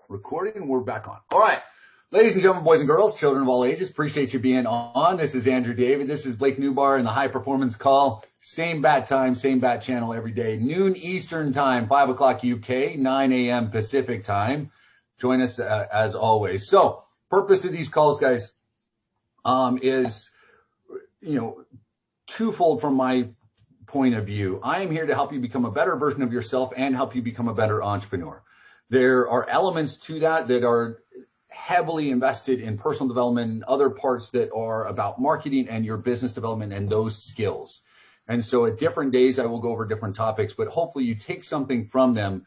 Recording, we're back on. All right. Ladies and gentlemen, boys and girls, children of all ages, appreciate you being on. This is Andrew David. This is Blake Newbar in the High Performance Call. Same bat time, same bat channel every day. Noon Eastern time, 5 o'clock UK, 9 a.m. Pacific time. Join us as always. So, purpose of these calls, guys, is, twofold from my point of view. I am here to help you become a better version of yourself and help you become a better entrepreneur. There are elements to that are heavily invested in personal development and other parts that are about marketing and your business development and those skills. And so at different days, I will go over different topics, but hopefully you take something from them.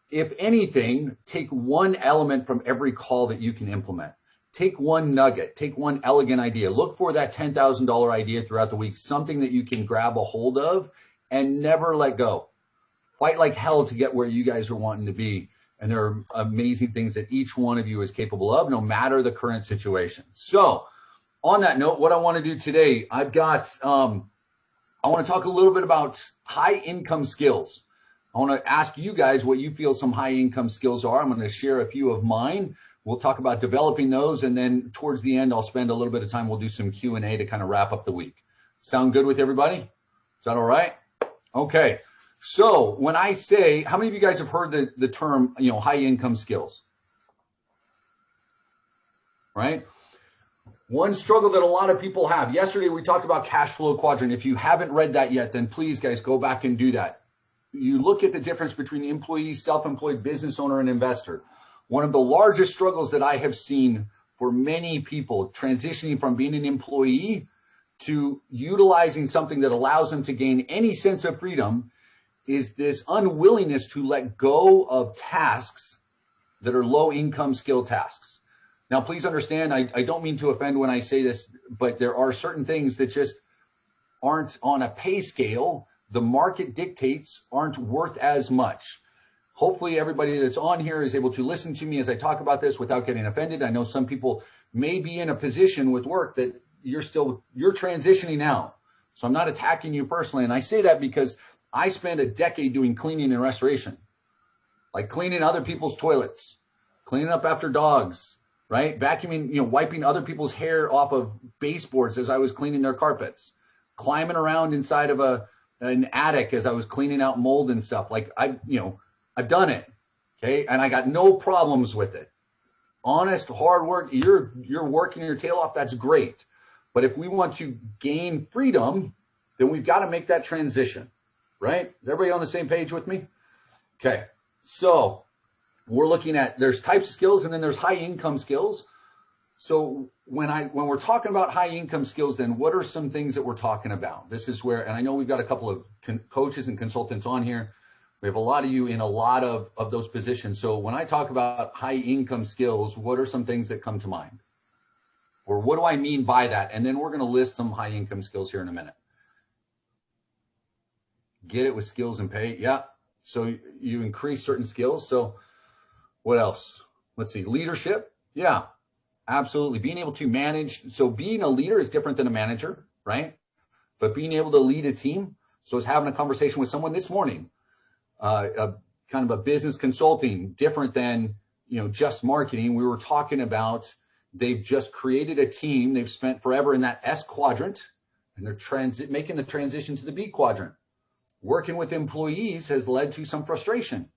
If anything, take one element from every call that you can implement. Take one nugget, take one elegant idea. Look for that $10,000 idea throughout the week, something that you can grab a hold of and never let go. Fight like hell to get where you guys are wanting to be. And there are amazing things that each one of you is capable of, no matter the current situation. So on that note, what I want to do today, I want to talk a little bit about high income skills. I want to ask you guys what you feel some high income skills are. I'm going to share a few of mine. We'll talk about developing those. And then towards the end, I'll spend a little bit of time. We'll do some Q&A to kind of wrap up the week. Sound good with everybody? Is that all right? Okay. So when I say, how many of you guys have heard the term, high income skills? Right? One struggle that a lot of people have. Yesterday we talked about cash flow quadrant. If you haven't read that yet, then please guys go back and do that. You look at the difference between employee, self-employed, business owner, and investor. One of the largest struggles that I have seen for many people transitioning from being an employee to utilizing something that allows them to gain any sense of freedom is this unwillingness to let go of tasks that are low income skill tasks. Now, please understand, I don't mean to offend when I say this, but there are certain things that just aren't on a pay scale. The market dictates aren't worth as much. Hopefully everybody that's on here is able to listen to me as I talk about this without getting offended. I know some people may be in a position with work that you're transitioning out. So I'm not attacking you personally. And I say that because I spent a decade doing cleaning and restoration, like cleaning other people's toilets, cleaning up after dogs, right? Vacuuming, wiping other people's hair off of baseboards as I was cleaning their carpets, climbing around inside of an attic as I was cleaning out mold and stuff. Like I've done it. Okay. And I got no problems with it. Honest, hard work. You're working your tail off. That's great. But if we want to gain freedom, then we've got to make that transition. Right? Is everybody on the same page with me? Okay. So we're looking at, there's types of skills and then there's high income skills. So when we're talking about high income skills, then what are some things that we're talking about? This is where, and I know we've got a couple of coaches and consultants on here. We have a lot of you in a lot of those positions. So when I talk about high income skills, what are some things that come to mind? Or what do I mean by that? And then we're going to list some high income skills here in a minute. Get it with skills and pay. Yeah. So you increase certain skills. So what else? Let's see. Leadership. Yeah, absolutely. Being able to manage. So being a leader is different than a manager, right? But being able to lead a team. So I was having a conversation with someone this morning, kind of a business consulting, different than, just marketing. We were talking about, they've just created a team. They've spent forever in that S quadrant and they're making the transition to the B quadrant. Working with employees has led to some frustration.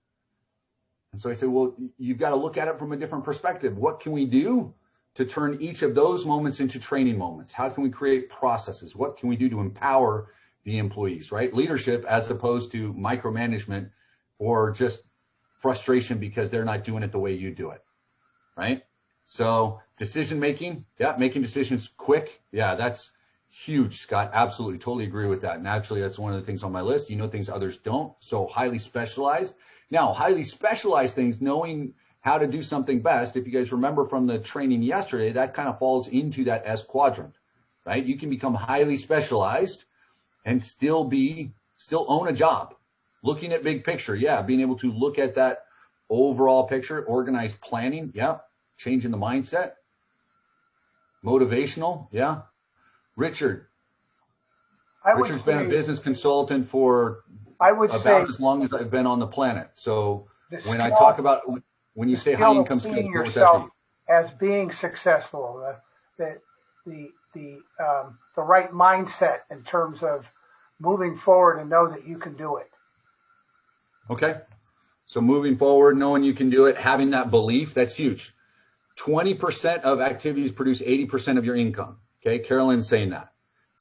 And so I said, well, you've got to look at it from a different perspective. What can we do to turn each of those moments into training moments? How can we create processes? What can we do to empower the employees, right? Leadership as opposed to micromanagement or just frustration because they're not doing it the way you do it, right? So decision making, yeah, making decisions quick. Yeah, that's huge, Scott. Absolutely. Totally agree with that. And actually, that's one of the things on my list. Things others don't. So highly specialized. Now, highly specialized things, knowing how to do something best. If you guys remember from the training yesterday, that kind of falls into that S quadrant, right? You can become highly specialized and still own a job. Looking at big picture. Yeah. Being able to look at that overall picture, organized planning. Yeah. Changing the mindset. Motivational. Yeah. Richard's been a business consultant for about as long as I've been on the planet. So when I talk about, When you the say high skill of income skills, seeing what was that for yourself you? as being successful, the right mindset in terms of moving forward and know that you can do it. Okay. So moving forward, knowing you can do it, having that belief, that's huge. 20% of activities produce 80% of your income. Okay. Carolyn's saying that.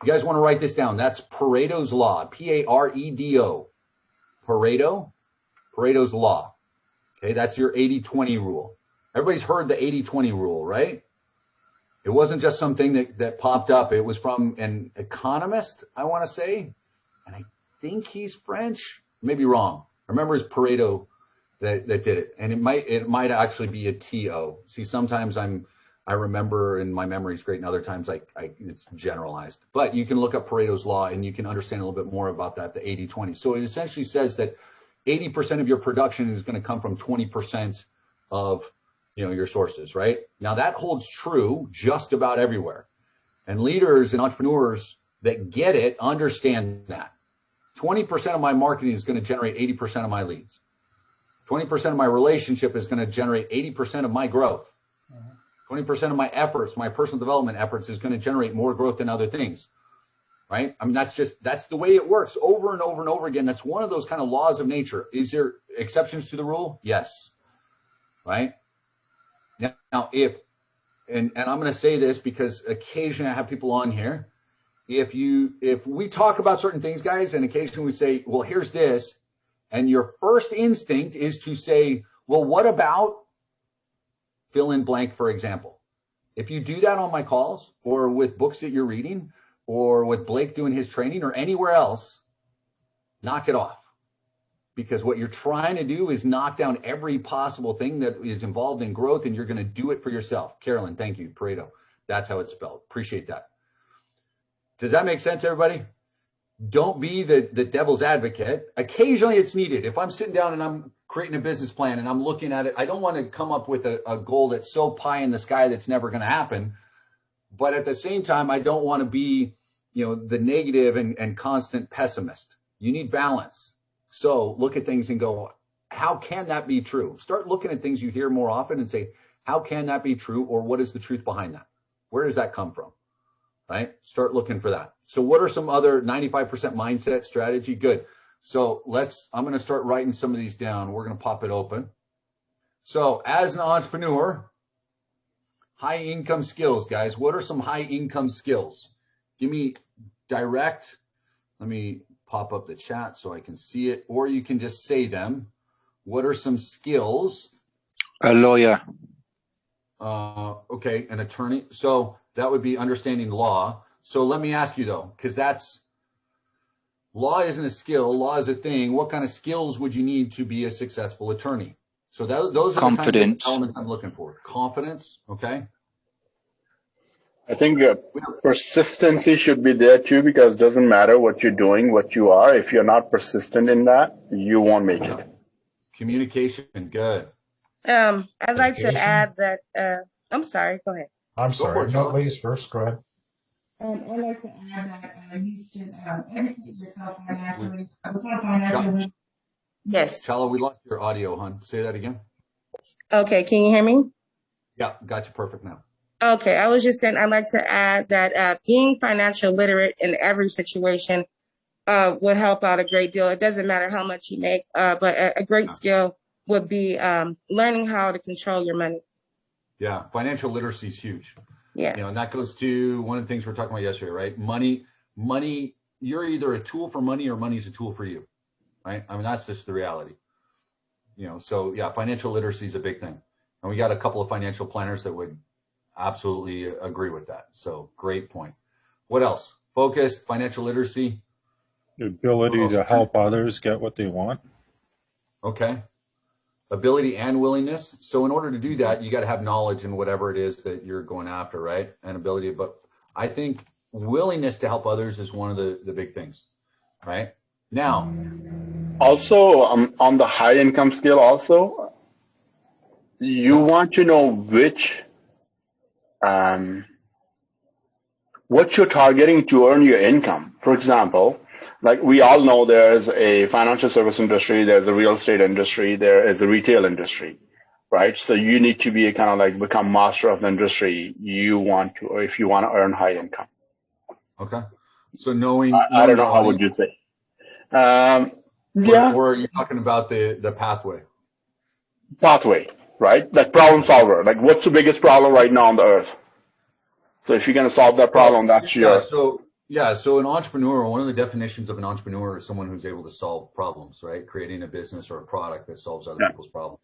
You guys want to write this down. That's Pareto's Law, Paredo. Pareto's Law. Okay. That's your 80-20 rule. Everybody's heard the 80-20 rule, right? It wasn't just something that popped up. It was from an economist, I want to say. And I think he's French. Maybe wrong. I remember it's Pareto that did it. And it might actually be a TO. See, sometimes I remember and my memory's great, and other times it's generalized. But you can look up Pareto's Law and you can understand a little bit more about that, the 80-20. So it essentially says that 80% of your production is going to come from 20% of your sources, right? Now that holds true just about everywhere. And leaders and entrepreneurs that get it understand that. 20% of my marketing is going to generate 80% of my leads. 20% of my relationship is going to generate 80% of my growth. 20% of my efforts, my personal development efforts, is going to generate more growth than other things, right? I mean, that's the way it works over and over and over again. That's one of those kind of laws of nature. Is there exceptions to the rule? Yes, right? Now, and I'm going to say this because occasionally I have people on here. If we talk about certain things, guys, and occasionally we say, well, here's this, and your first instinct is to say, well, what about fill in blank, for example? If you do that on my calls or with books that you're reading or with Blake doing his training or anywhere else, knock it off. Because what you're trying to do is knock down every possible thing that is involved in growth, and you're going to do it for yourself. Carolyn, thank you. Pareto. That's how it's spelled. Appreciate that. Does that make sense, everybody? Don't be the devil's advocate. Occasionally it's needed. If I'm sitting down and I'm creating a business plan and I'm looking at it, I don't want to come up with a goal that's so pie in the sky that's never going to happen. But at the same time, I don't want to be, the negative and constant pessimist. You need balance. So look at things and go, how can that be true? Start looking at things you hear more often and say, how can that be true? Or what is the truth behind that? Where does that come from? Right? Start looking for that. So what are some other 95% mindset strategy? Good. So I'm going to start writing some of these down. We're going to pop it open. So as an entrepreneur, high income skills, guys. What are some high income skills? Give me direct. Let me pop up the chat so I can see it, or you can just say them. What are some skills? A lawyer. Okay, an attorney. So that would be understanding law. So let me ask you though, because law isn't a skill, law is a thing. What kind of skills would you need to be a successful attorney? So those are the kind of elements I'm looking for. Confidence, okay? I think persistency should be there too, because it doesn't matter what you're doing, what you are. If you're not persistent in that, you won't make it. Communication, good. I'd like to add that, I'm sorry, go ahead. I'm sorry. No, ladies first, go ahead. I'd like to add that you should educate yourself financially. Yes. Chala, we lost your audio, hon. Say that again. Okay, can you hear me? Yeah, got you perfect now. Okay, I was just saying I'd like to add that being financial literate in every situation would help out a great deal. It doesn't matter how much you make, but a great skill would be learning how to control your money. Yeah, financial literacy is huge. Yeah. And that goes to one of the things we were talking about yesterday, right? Money, you're either a tool for money or money's a tool for you, right? I mean, that's just the reality. So yeah, financial literacy is a big thing. And we got a couple of financial planners that would absolutely agree with that. So great point. What else? Focused, financial literacy. The ability to help others get what they want. Okay. Ability and willingness. So in order to do that, you got to have knowledge in whatever it is that you're going after, right? And ability. But I think willingness to help others is one of the big things, right? Now. Also, on the high income scale also, you want to know what you're targeting to earn your income. For example, like we all know there's a financial service industry, there's a real estate industry, there is a retail industry. right? So you need to be kind of like become master of the industry you want to, or if you want to earn high income. Okay. So knowing, I don't know, how would you say? Yeah. Or are you talking about the pathway? Pathway, right? Like problem solver. Like what's the biggest problem right now on the earth? So if you're going to solve that problem, that's your. So an entrepreneur, one of the definitions of an entrepreneur is someone who's able to solve problems, right? Creating a business or a product that solves other people's problems.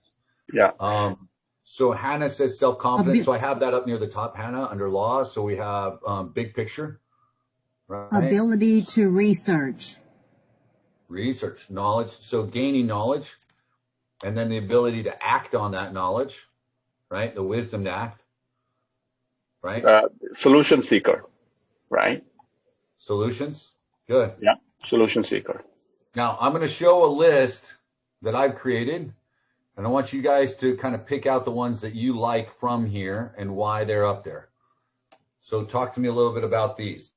Yeah. So Hannah says self-confidence. So I have that up near the top, Hannah, under law. So we have big picture, right? Ability to research, knowledge. So gaining knowledge, and then the ability to act on that knowledge, right? The wisdom to act, right? Solution seeker, right? Solutions. Good. Yeah. Solution seeker. Now I'm going to show a list that I've created. And I want you guys to kind of pick out the ones that you like from here and why they're up there. So talk to me a little bit about these.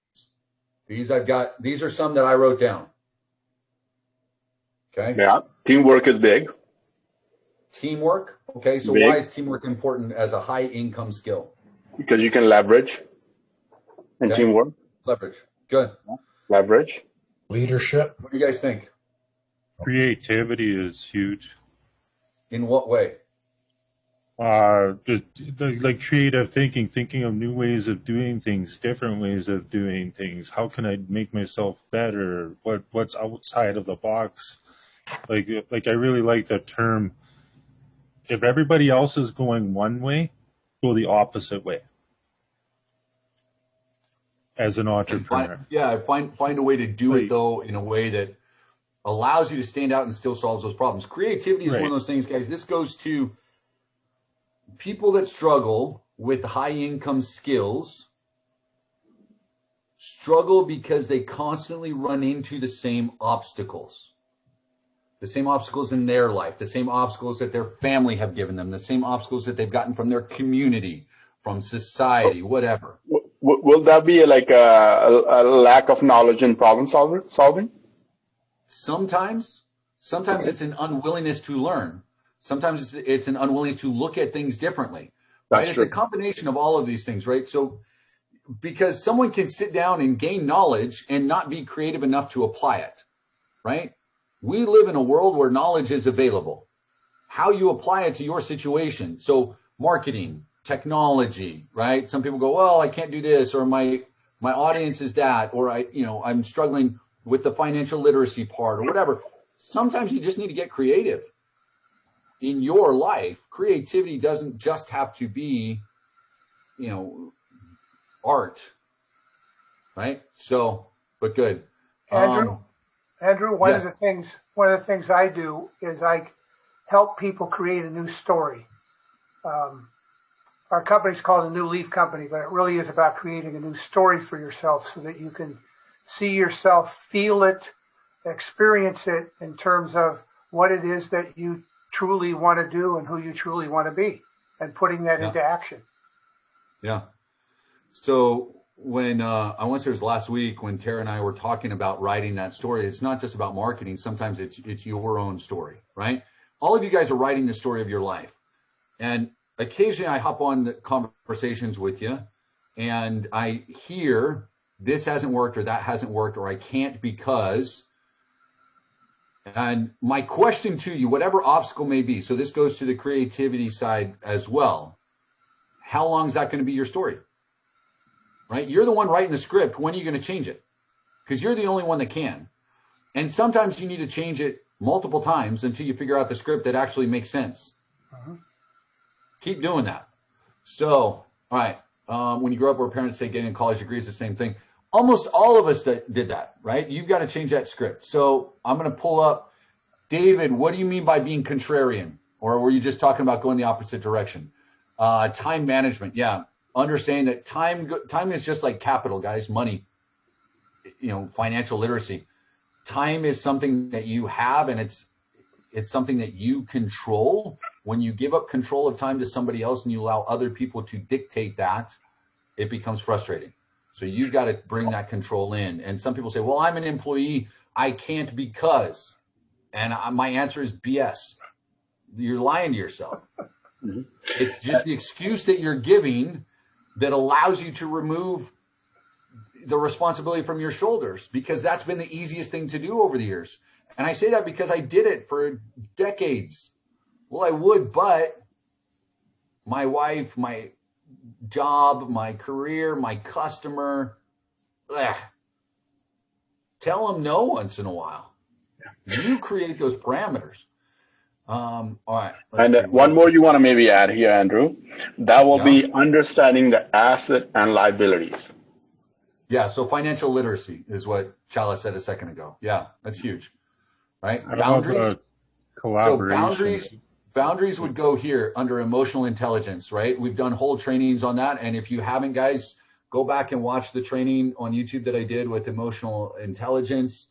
These are some that I wrote down. Okay. Yeah. Teamwork is big. Teamwork. Okay. So big. Why is teamwork important as a high income skill? Because you can leverage and teamwork. Leverage. Good. Leverage. Leadership. What do you guys think? Creativity is huge. In what way? Like creative thinking of new ways of doing things, different ways of doing things. How can I make myself better? What's outside of the box? Like I really like the term. If everybody else is going one way, go the opposite way. As an entrepreneur. Find a way to do it though in a way that allows you to stand out and still solves those problems. Creativity is one of those things, guys. This goes to people that struggle with high income skills, struggle because they constantly run into the same obstacles. The same obstacles in their life, the same obstacles that their family have given them, the same obstacles that they've gotten from their community, from society, whatever. Will that be like a lack of knowledge in problem solving? Sometimes it's an unwillingness to learn. Sometimes it's an unwillingness to look at things differently. Right? It's a combination of all of these things, right? So because someone can sit down and gain knowledge and not be creative enough to apply it, right? We live in a world where knowledge is available. How you apply it to your situation. So marketing, technology, right? Some people go, well, I can't do this, or my audience is that, or I'm struggling with the financial literacy part or whatever. Sometimes you just need to get creative in your life. Creativity doesn't just have to be, art, right? So, but good. Andrew, one of the things I do is I help people create a new story. Our company's called a New Leaf Company, but it really is about creating a new story for yourself so that you can see yourself, feel it, experience it in terms of what it is that you truly want to do and who you truly want to be, and putting that into action. Yeah. So when I want to say it was last week when Tara and I were talking about writing that story, it's not just about marketing. Sometimes it's your own story, right? All of you guys are writing the story of your life. And occasionally I hop on the conversations with you and I hear this hasn't worked or that hasn't worked or I can't because. And my question to you, whatever obstacle may be, so this goes to the creativity side as well. How long is that going to be your story? Right? You're the one writing the script. When are you going to change it? Because you're the only one that can. And sometimes you need to change it multiple times until you figure out the script that actually makes sense. Uh-huh. Keep doing that. So, all right. When you grow up where parents say getting a college degree is the same thing. Almost all of us that did that, right? You've got to change that script. So I'm going to pull up, David, what do you mean by being contrarian? Or were you just talking about going the opposite direction? Time management. Yeah. Understanding that time is just like capital, guys, money, financial literacy. Time is something that you have and it's something that you control. When you give up control of time to somebody else and you allow other people to dictate that, it becomes frustrating. So you've got to bring that control in. And some people say, well, I'm an employee. I can't because. And my answer is BS. You're lying to yourself. It's just the excuse that you're giving that allows you to remove the responsibility from your shoulders, because that's been the easiest thing to do over the years. And I say that because I did it for decades. Well, I would, but my wife, my job, my career, my customer, tell them no once in a while. You create those parameters. All right. And one more you want to maybe add here, Andrew. That will be understanding the asset and liabilities. Yeah, so financial literacy is what Chala said a second ago. Yeah, that's huge, right? Boundaries. Collaboration. So boundaries would go here under emotional intelligence, right? We've done whole trainings on that. And if you haven't, guys, go back and watch the training on YouTube that I did with emotional intelligence,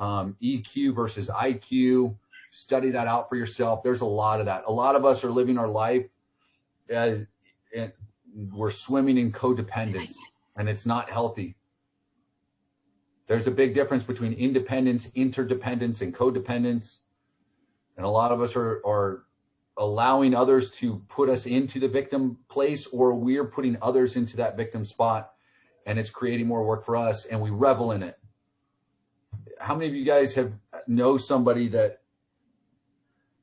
EQ versus IQ. Study that out for yourself. There's a lot of that. A lot of us are living our life as we're swimming in codependence, and it's not healthy. There's a big difference between independence, interdependence, and codependence. And a lot of us are allowing others to put us into the victim place, or we're putting others into that victim spot, and it's creating more work for us, and we revel in it. How many of you guys know somebody that,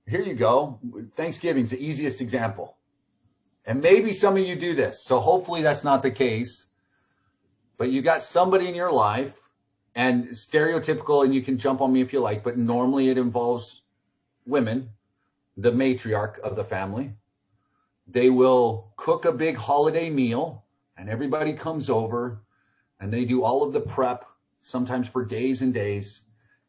here you go, Thanksgiving's the easiest example. And maybe some of you do this, so hopefully that's not the case. But you got somebody in your life, and stereotypical, and you can jump on me if you like, but normally it involves women, the matriarch of the family. They will cook a big holiday meal, and everybody comes over, and they do all of the prep, sometimes for days and days.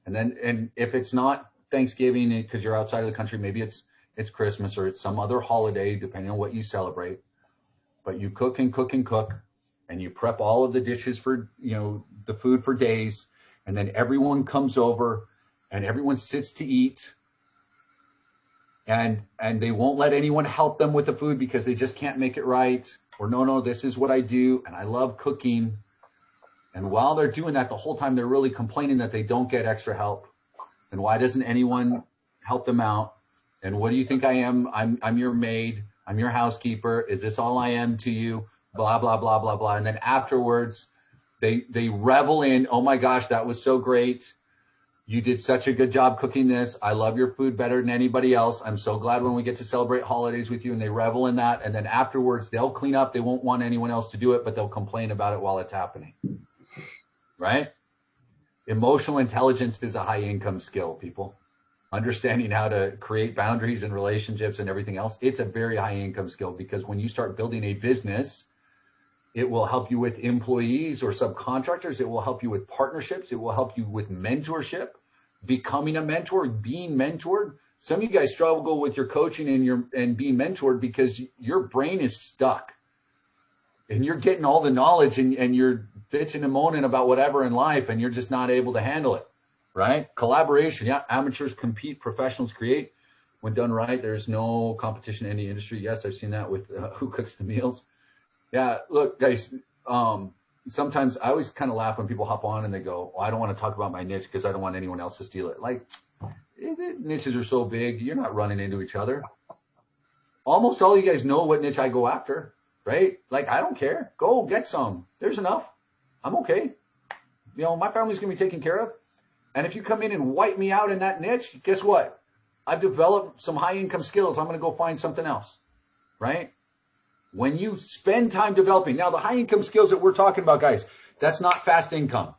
And if it's not Thanksgiving because you're outside of the country, maybe it's Christmas or it's some other holiday, depending on what you celebrate. But you cook and cook and cook, and you prep all of the dishes for, the food for days. And then everyone comes over and everyone sits to eat. And they won't let anyone help them with the food because they just can't make it right. Or no, this is what I do, and I love cooking. And while they're doing that, the whole time they're really complaining that they don't get extra help. And why doesn't anyone help them out? And what do you think I am? I'm your maid. I'm your housekeeper. Is this all I am to you? Blah, blah, blah, blah, blah. And then afterwards, they revel in, oh my gosh, that was so great. You did such a good job cooking this. I love your food better than anybody else. I'm so glad when we get to celebrate holidays with you, and they revel in that. And then afterwards, they'll clean up. They won't want anyone else to do it, but they'll complain about it while it's happening. Right? Emotional intelligence is a high income skill, people. Understanding how to create boundaries and relationships and everything else. It's a very high income skill, because when you start building a business, it will help you with employees or subcontractors. It will help you with partnerships. It will help you with mentorship, becoming a mentor, being mentored. Some of you guys struggle with your coaching and being mentored because your brain is stuck, and you're getting all the knowledge and you're bitching and moaning about whatever in life, and you're just not able to handle it, right? Collaboration. Yeah. Amateurs compete, professionals create. When done right, there's no competition in any industry. Yes, I've seen that with who cooks the meals. Yeah, look, guys, sometimes I always kind of laugh when people hop on and they go, well, I don't want to talk about my niche because I don't want anyone else to steal it. Like, niches are so big, you're not running into each other. Almost all you guys know what niche I go after, right? Like, I don't care. Go get some. There's enough. I'm okay. My family's going to be taken care of. And if you come in and wipe me out in that niche, guess what? I've developed some high income skills. I'm going to go find something else, right? When you spend time developing, now the high income skills that we're talking about, guys, that's not fast income.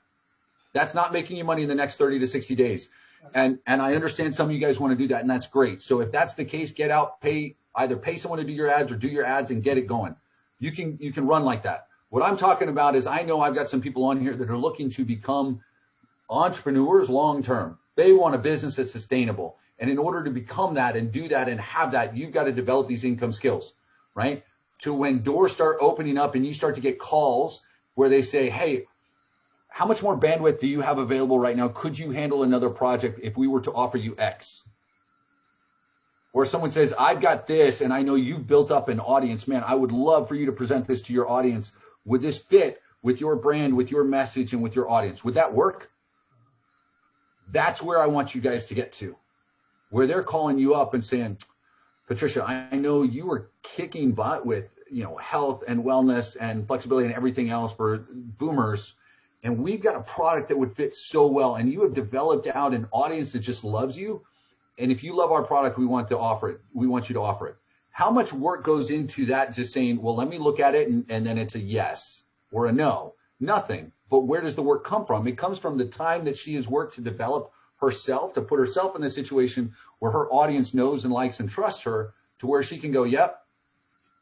That's not making you money in the next 30 to 60 days. And I understand some of you guys want to do that, and that's great. So if that's the case, get out, either pay someone to do your ads or do your ads and get it going. You can run like that. What I'm talking about is, I know I've got some people on here that are looking to become entrepreneurs long term. They want a business that's sustainable. And in order to become that and do that and have that, you've got to develop these income skills, right? To when doors start opening up and you start to get calls where they say, hey, how much more bandwidth do you have available right now? Could you handle another project if we were to offer you X? Or someone says, I've got this, and I know you've built up an audience. Man, I would love for you to present this to your audience. Would this fit with your brand, with your message, and with your audience? Would that work? That's where I want you guys to get to, where they're calling you up and saying, Patricia, I know you were kicking butt with, health and wellness and flexibility and everything else for boomers. And we've got a product that would fit so well. And you have developed out an audience that just loves you. And if you love our product, we want to offer it. We want you to offer it. How much work goes into that? Just saying, well, let me look at it. And then it's a yes or a no. Nothing. But where does the work come from? It comes from the time that she has worked to develop herself, to put herself in a situation where her audience knows and likes and trusts her, to where she can go, yep,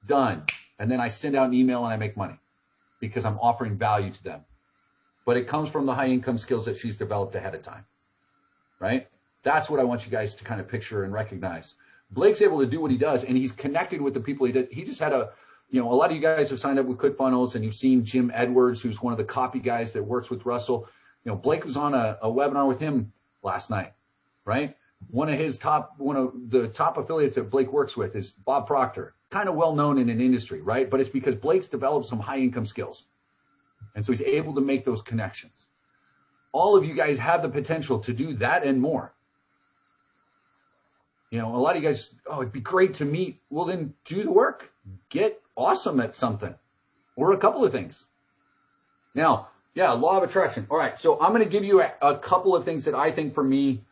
done. And then I send out an email and I make money because I'm offering value to them. But it comes from the high income skills that she's developed ahead of time, right? That's what I want you guys to kind of picture and recognize. Blake's able to do what he does, and he's connected with the people he does. He just had a lot of you guys have signed up with ClickFunnels, and you've seen Jim Edwards, who's one of the copy guys that works with Russell. Blake was on a webinar with him last night, right? One of the top affiliates that Blake works with is Bob Proctor, kind of well known in an industry, right? But it's because Blake's developed some high income skills. And so he's able to make those connections. All of you guys have the potential to do that and more. A lot of you guys, it'd be great to meet. Well, then do the work. Get awesome at something or a couple of things. Now, law of attraction. All right. So I'm going to give you a couple of things that I think for me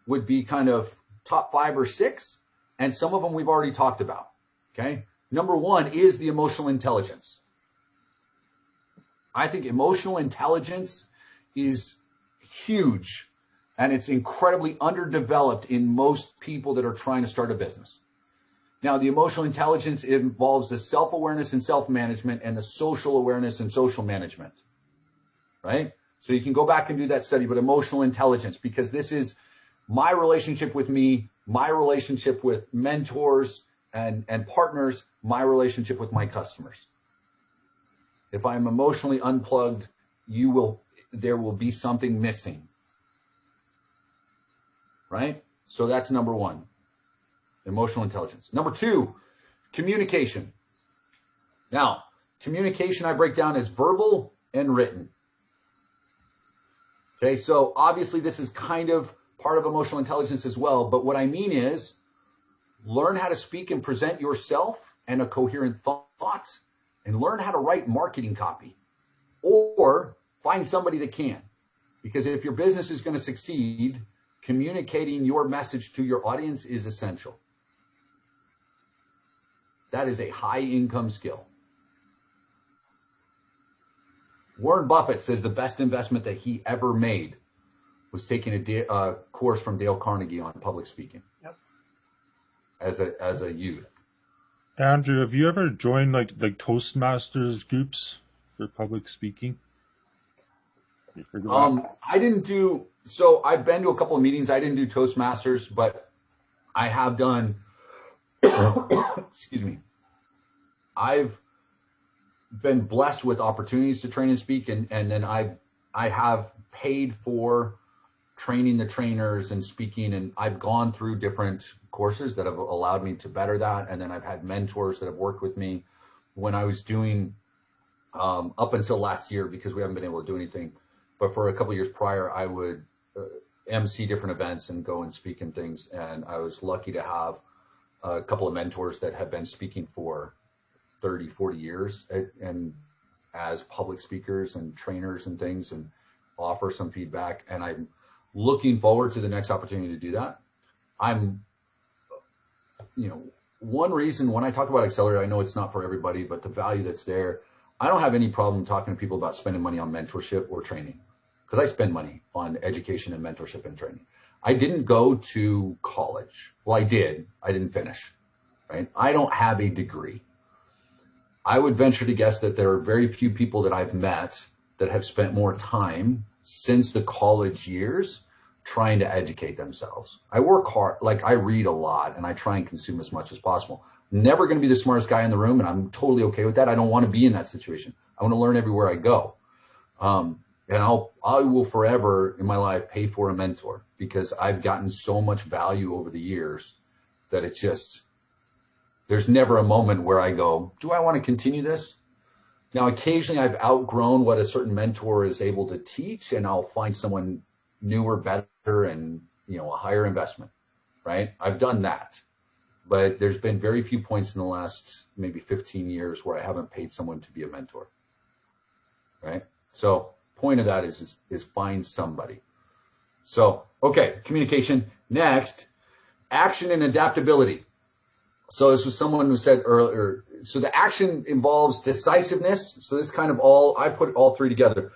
would be kind of top 5 or 6. And some of them we've already talked about. Okay. Number 1 is the emotional intelligence. I think emotional intelligence is huge, and it's incredibly underdeveloped in most people that are trying to start a business. Now, the emotional intelligence involves the self-awareness and self-management and the social awareness and social management, right? So you can go back and do that study, but emotional intelligence, because this is my relationship with me, my relationship with mentors and partners, my relationship with my customers. If I'm emotionally unplugged, there will be something missing. Right? So that's number 1, emotional intelligence. Number 2, communication. Now, communication I break down as verbal and written. Okay, so obviously this is kind of part of emotional intelligence as well, but what I mean is learn how to speak and present yourself and a coherent thought, and learn how to write marketing copy, or find somebody that can. Because if your business is going to succeed, communicating your message to your audience is essential. That is a high income skill. Warren Buffett says the best investment that he ever made was taking a course from Dale Carnegie on public speaking. Yep. As a youth. Andrew, have you ever joined like Toastmasters groups for public speaking? I didn't do, so I've been to a couple of meetings. I didn't do Toastmasters, but I have done, excuse me, I've been blessed with opportunities to train and speak, and then I have paid for training the trainers and speaking, and I've gone through different courses that have allowed me to better that, and then I've had mentors that have worked with me when I was doing, up until last year, because we haven't been able to do anything, but for a couple of years prior, I would MC different events and go and speak in things, and I was lucky to have a couple of mentors that have been speaking for 30, 40 years and as public speakers and trainers and things, and offer some feedback. And I'm looking forward to the next opportunity to do that. One reason when I talk about Accelerate, I know it's not for everybody, but the value that's there, I don't have any problem talking to people about spending money on mentorship or training, because I spend money on education and mentorship and training. I didn't go to college. Well, I did. I didn't finish, right? I don't have a degree. I would venture to guess that there are very few people that I've met that have spent more time since the college years trying to educate themselves. I work hard, like I read a lot, and I try and consume as much as possible. Never going to be the smartest guy in the room, and I'm totally okay with that. I don't want to be in that situation. I want to learn everywhere I go. And I will forever in my life pay for a mentor, because I've gotten so much value over the years that it's just, there's never a moment where I go, do I want to continue this? Now, occasionally I've outgrown what a certain mentor is able to teach, and I'll find someone newer, better, and, a higher investment, right? I've done that. but there's been very few points in the last maybe 15 years where I haven't paid someone to be a mentor. Right? So point of that is find somebody. So, okay, communication. Next, action and adaptability. So this was someone who said earlier, so the action involves decisiveness. So this kind of I put all three together.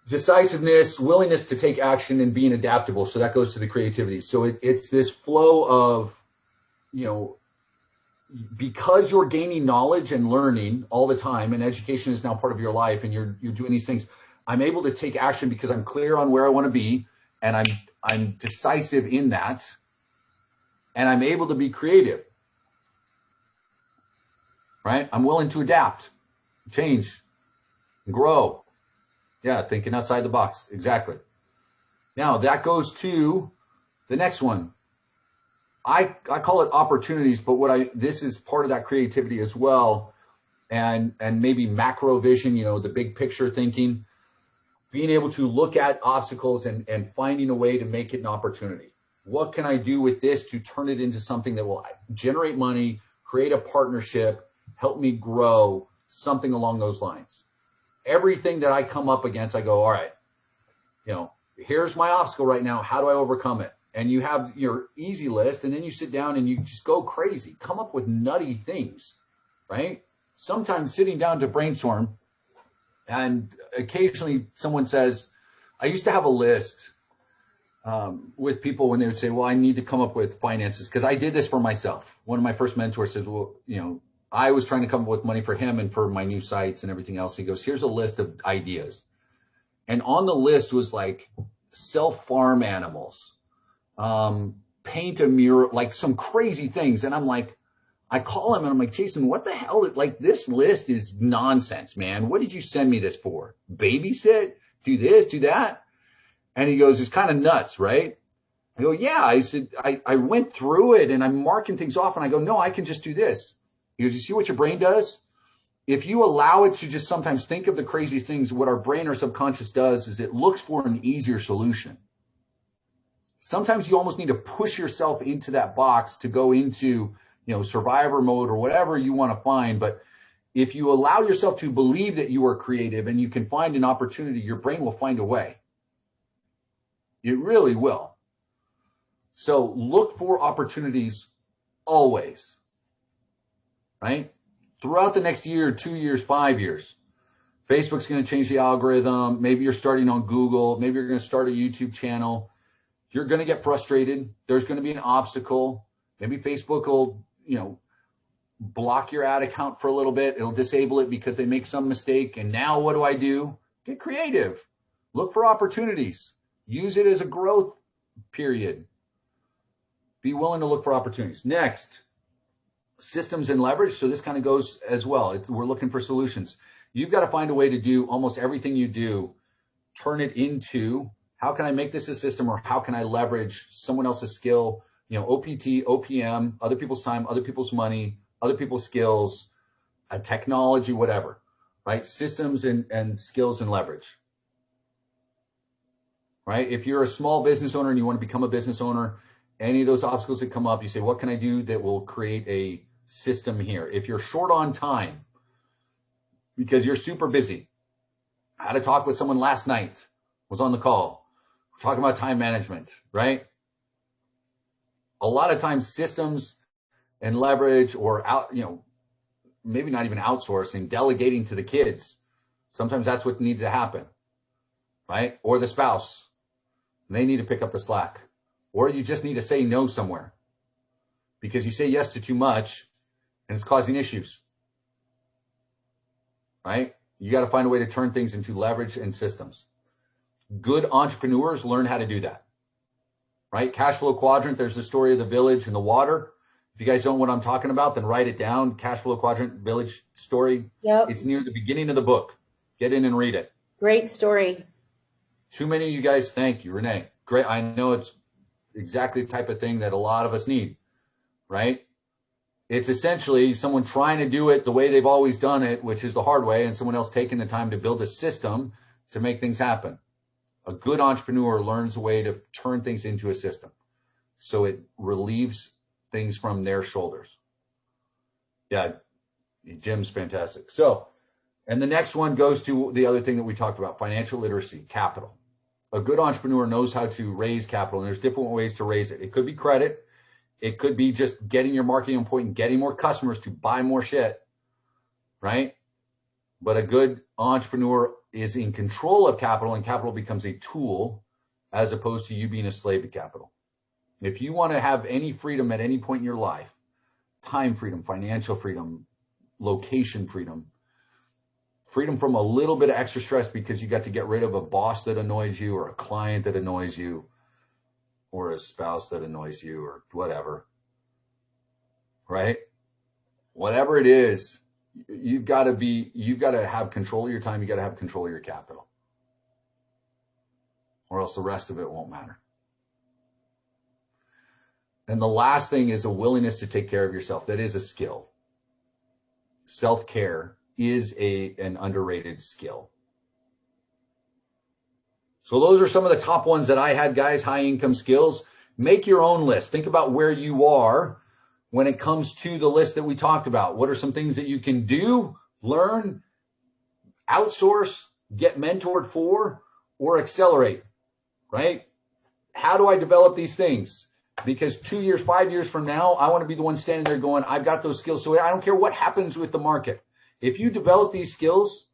Decisiveness, willingness to take action, and being adaptable. So that goes to the creativity. So it's this flow of, because you're gaining knowledge and learning all the time, and education is now part of your life, and you're doing these things, I'm able to take action because I'm clear on where I want to be, and I'm decisive in that, and I'm able to be creative. Right? I'm willing to adapt, change, and grow. Yeah, thinking outside the box. Exactly. Now that goes to the next one. I call it opportunities, but this is part of that creativity as well. And maybe macro vision, the big picture thinking, being able to look at obstacles and finding a way to make it an opportunity. What can I do with this to turn it into something that will generate money, create a partnership, help me grow, something along those lines. Everything that I come up against, I go, all right, here's my obstacle right now. How do I overcome it? And you have your easy list, and then you sit down and you just go crazy, come up with nutty things, right? Sometimes sitting down to brainstorm, and occasionally someone says, I used to have a list with people when they would say, well, I need to come up with finances, because I did this for myself. One of my first mentors says, well, I was trying to come up with money for him and for my new sites and everything else. He goes, here's a list of ideas. And on the list was like sell farm animals, paint a mural, like some crazy things. And I'm like, I call him and I'm like, Jason, what the hell? Like, this list is nonsense, man. What did you send me this for? Babysit? Do this, do that? And he goes, it's kind of nuts, right? I go, yeah. I said, I went through it and I'm marking things off, and I go, no, I can just do this. He goes, you see what your brain does? If you allow it to just sometimes think of the craziest things, what our brain or subconscious does is it looks for an easier solution. Sometimes you almost need to push yourself into that box to go into, survivor mode or whatever you want to find. But if you allow yourself to believe that you are creative and you can find an opportunity, your brain will find a way. It really will. So look for opportunities always. Right? Throughout the next year, 2 years, 5 years, Facebook's going to change the algorithm. Maybe you're starting on Google. Maybe you're going to start a YouTube channel. You're going to get frustrated. There's going to be an obstacle. Maybe Facebook will, block your ad account for a little bit. It'll disable it because they make some mistake. And now what do? Get creative. Look for opportunities. Use it as a growth period. Be willing to look for opportunities. Next. Systems and leverage. So this kind of goes as well. We're looking for solutions. You've got to find a way to do almost everything you do, turn it into, how can I make this a system, or how can I leverage someone else's skill, OPT, OPM, other people's time, other people's money, other people's skills, technology, whatever, right? Systems and skills and leverage, right? If you're a small business owner and you want to become a business owner, any of those obstacles that come up, you say, what can I do that will create a system here? If you're short on time because you're super busy, I had a talk with someone last night, was on the call, talking about time management, right? A lot of times systems and leverage, or maybe not even outsourcing, delegating to the kids. Sometimes that's what needs to happen, right? Or the spouse. They need to pick up the slack. Or you just need to say no somewhere because you say yes to too much and it's causing issues, right? You got to find a way to turn things into leverage and systems. Good entrepreneurs learn how to do that, right? Cash flow quadrant. There's the story of the village and the water. If you guys don't know what I'm talking about, then write it down. Cash flow quadrant, village story. Yep. It's near the beginning of the book. Get in and read it. Great story. Too many of you guys. Thank you, Renee. Great. I know it's exactly the type of thing that a lot of us need, right? It's essentially someone trying to do it the way they've always done it, which is the hard way, and someone else taking the time to build a system to make things happen. A good entrepreneur learns a way to turn things into a system so it relieves things from their shoulders. Yeah, Jim's fantastic. So, and the next one goes to the other thing that we talked about, financial literacy, capital. A good entrepreneur knows how to raise capital, and there's different ways to raise it. It could be credit. It could be just getting your marketing on point and getting more customers to buy more shit, right? But a good entrepreneur is in control of capital, and capital becomes a tool as opposed to you being a slave to capital. If you want to have any freedom at any point in your life, time freedom, financial freedom, location freedom, freedom from a little bit of extra stress because you got to get rid of a boss that annoys you or a client that annoys you or a spouse that annoys you or whatever, right? Whatever it is, you've got to have control of your time. You got to have control of your capital, or else the rest of it won't matter. And the last thing is a willingness to take care of yourself. That is a skill. Self-care is an underrated skill. So those are some of the top ones that I had, guys, high income skills. Make your own list. Think about where you are when it comes to the list that we talked about. What are some things that you can do, learn, outsource, get mentored for, or accelerate, right? How do I develop these things? Because 2 years, 5 years from now, I want to be the one standing there going, I've got those skills. So I don't care what happens with the market. If you develop these skills,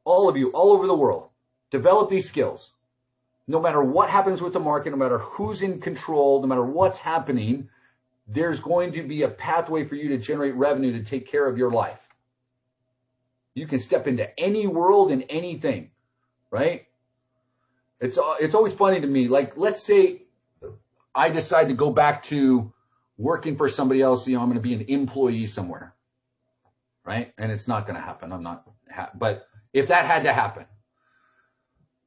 all of you, all over the world, develop these skills. No matter what happens with the market, no matter who's in control, no matter what's happening, there's going to be a pathway for you to generate revenue to take care of your life. You can step into any world and anything, right? It's always funny to me. Like, let's say I decide to go back to working for somebody else. I'm going to be an employee somewhere, right? And it's not going to happen. But if that had to happen,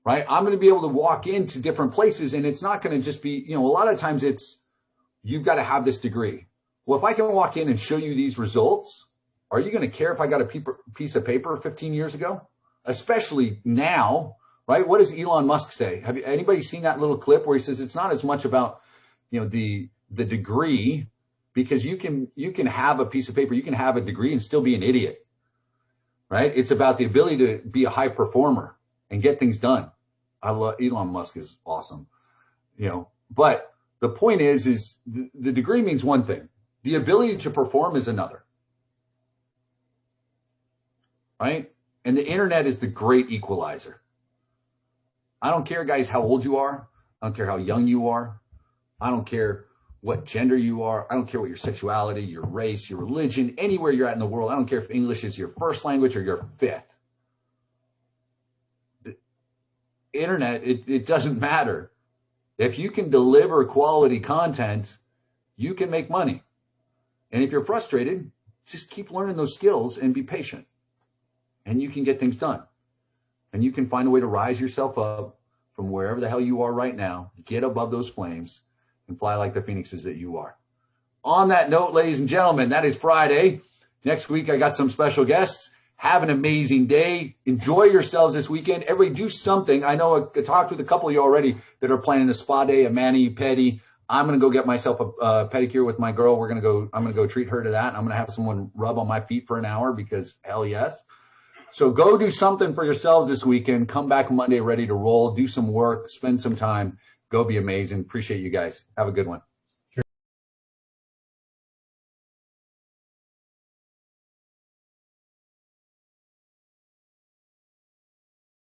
right? I'm going to be able to walk into different places, and it's not going to just be, a lot of times you've got to have this degree. Well, if I can walk in and show you these results, are you going to care if I got a piece of paper 15 years ago? Especially now, right? What does Elon Musk say? Have anybody seen that little clip where he says it's not as much about, the degree, because you can have a piece of paper, you can have a degree and still be an idiot, right? It's about the ability to be a high performer and get things done. I love Elon Musk is awesome, but the point is the degree means one thing. The ability to perform is another, right? And the internet is the great equalizer. I don't care, guys, how old you are. I don't care how young you are. I don't care what gender you are. I don't care what your sexuality, your race, your religion, anywhere you're at in the world. I don't care if English is your first language or your fifth. The internet, it doesn't matter. If you can deliver quality content, you can make money. And if you're frustrated, just keep learning those skills and be patient. And you can get things done. And you can find a way to rise yourself up from wherever the hell you are right now, get above those flames, and fly like the phoenixes that you are. On that note, ladies and gentlemen, that is Friday. Next week, I got some special guests. Have an amazing day. Enjoy yourselves this weekend. Everybody do something. I know I talked with a couple of you already that are planning a spa day, a mani-pedi. I'm going to go get myself a pedicure with my girl. I'm going to go treat her to that. I'm going to have someone rub on my feet for an hour because hell yes. So go do something for yourselves this weekend. Come back Monday ready to roll. Do some work. Spend some time. Go be amazing. Appreciate you guys. Have a good one.